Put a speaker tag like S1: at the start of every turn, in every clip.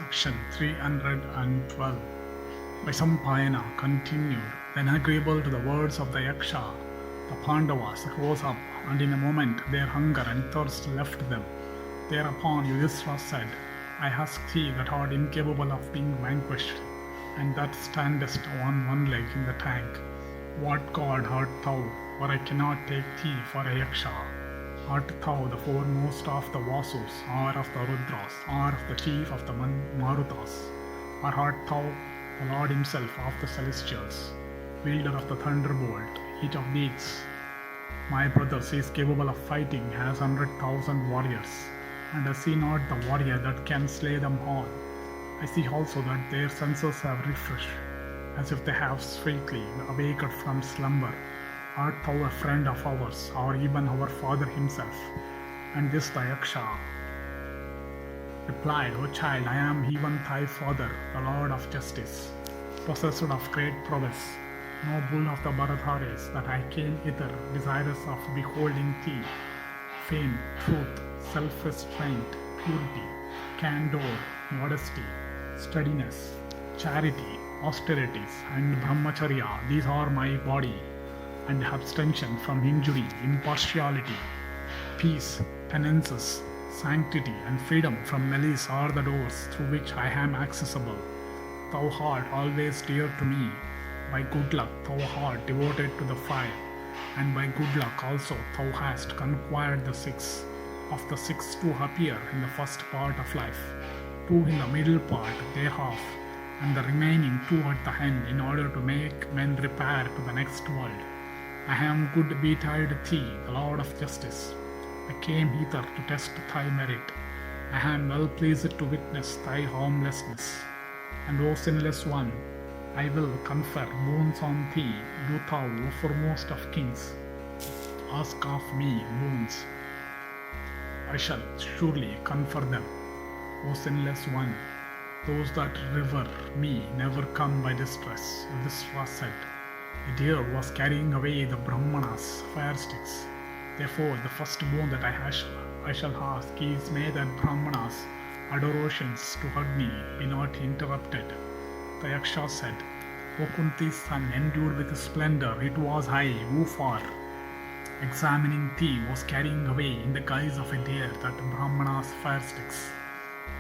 S1: Section 312. Vaisampayana continued, then agreeable to the words of the Yaksha, the Pandavas rose up, and in a moment their hunger and thirst left them. Thereupon Yudhishthira said, I ask thee that art incapable of being vanquished, and that standest on one leg in the tank. What god art thou, for I cannot take thee for a Yaksha? Art thou the foremost of the Vasus, or of the Rudras, or of the chief of the Marutas? Or art thou the Lord himself of the celestials, wielder of the thunderbolt, each of these, my brothers, is capable of fighting as 100,000 warriors, and I see not the warrior that can slay them all. I see also that their senses have refreshed, as if they have sweetly awaked from slumber. Art thou a friend of ours, or even our father himself? And this the Yaksha replied, O child, I am even thy father, the Lord of justice, possessed of great prowess, noble of the Bharathares, that I came hither desirous of beholding thee. Fame, truth, self-restraint, purity, candor, modesty, steadiness, charity, austerities, and brahmacharya, these are my body, and abstention from injury, impartiality, peace, penances, sanctity, and freedom from malice are the doors through which I am accessible. Thou art always dear to me. By good luck thou art devoted to the fire, and by good luck also thou hast conquered the six. Of the six, two appear in the first part of life, two in the middle part thereof, and the remaining two at the end, in order to make men repair to the next world. I am good betide thee, the Lord of justice. I came hither to test thy merit. I am well pleased to witness thy harmlessness. And O sinless one, I will confer boons on thee. Do thou, O foremost of kings, ask of me boons. I shall surely confer them. O sinless one, those that revere me never come by distress. Yudhishthira said, a deer was carrying away the Brahmanas' fire sticks. Therefore, the first boon that I shall ask is, may that Brahmanas' adorations to Agni be not interrupted. The Yaksha said, O Kunti's son, endued with splendor, it was I who, for examining thee, was carrying away in the guise of a deer that Brahmana's fire sticks.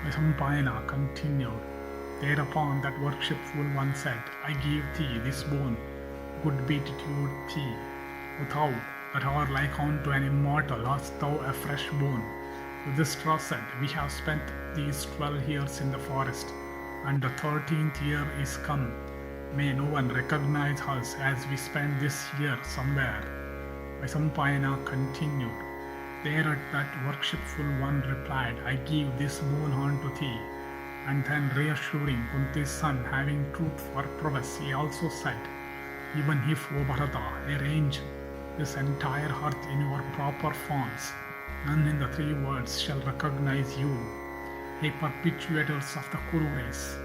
S1: Vaisampayana continued, thereupon that worshipful one said, I give thee this boon, good beatitude thee. O thou that art like unto an immortal, hast thou a fresh boon? Yudhishthira said, we have spent these 12 years in the forest, and the 13th year is come. May no one recognize us as we spend this year somewhere. Vaisampayana continued, thereat that worshipful one replied, I give this boon unto thee. And then reassuring Kunti's son, having truth for prowess, he also said, even if, O Bharata, arrange this entire earth in your proper forms, none in the three worlds shall recognize you. Ye perpetuators of the Kuru race,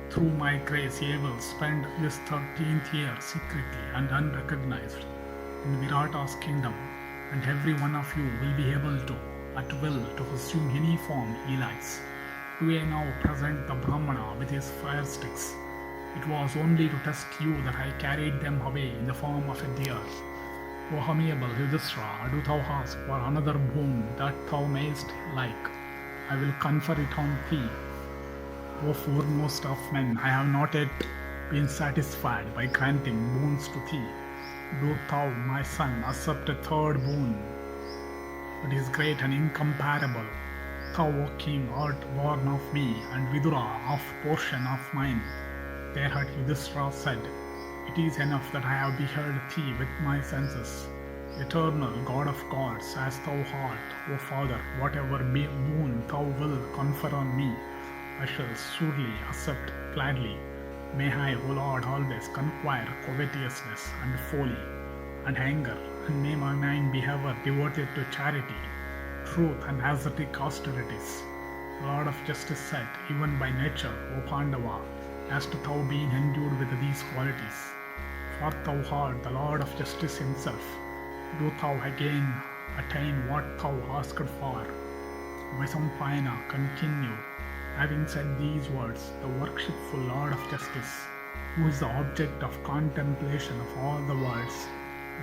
S1: through my grace ye will spend this 13th year secretly and unrecognized in Virata's kingdom, and every one of you will be able to, at will, to assume any form he likes. Do ye now present the Brahmana with his fire sticks? It was only to test you that I carried them away in the form of a deer. O amiable Yudhishthira, do thou ask for another boon that thou mayest like. I will confer it on thee. O foremost of men, I have not yet been satisfied by granting boons to thee. Do thou, my son, accept a third boon that is great and incomparable. Thou, O king, art born of me, and Vidura of portion of mine. Thereat Yudhishthira said, it is enough that I have beheld thee with my senses. Eternal God of gods, as thou art, O Father, whatever boon thou wilt confer on me, I shall surely accept gladly. May I, O Lord, always conquer covetousness and folly and anger, and may my mind be ever devoted to charity, truth, and ascetic austerities. The Lord of justice said, even by nature, O Pandava, hast thou been endued with these qualities. For thou art the Lord of justice himself. Do thou again attain what thou asked for. Vaisampayana continued, Having said these words, the worshipful Lord of Justice, who is the object of contemplation of all the worlds,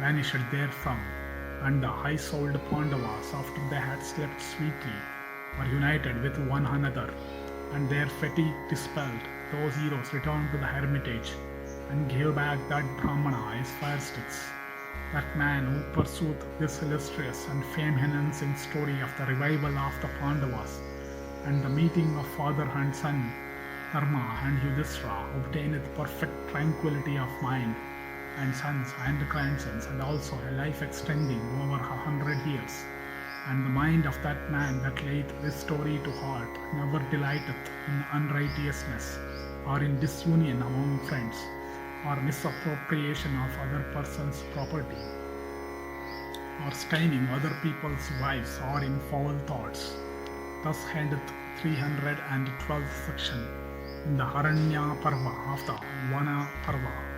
S1: vanished therefrom, and the high-souled Pandavas, after they had slept sweetly, were united with one another, and their fatigue dispelled, those heroes returned to the hermitage and gave back that Brahmana his fire sticks. That man who pursued this illustrious and fame-enhancing story of the revival of the Pandavas and the meeting of father and son, Dharma and Yudhishthira, obtaineth perfect tranquility of mind, and sons and grandsons, and also a life extending over 100 years. And the mind of that man that layeth this story to heart never delighteth in unrighteousness, or in disunion among friends, or misappropriation of other persons' property, or staining other people's wives, or in foul thoughts. Thus endeth 312th section in the Araneya Parva of the Vana Parva.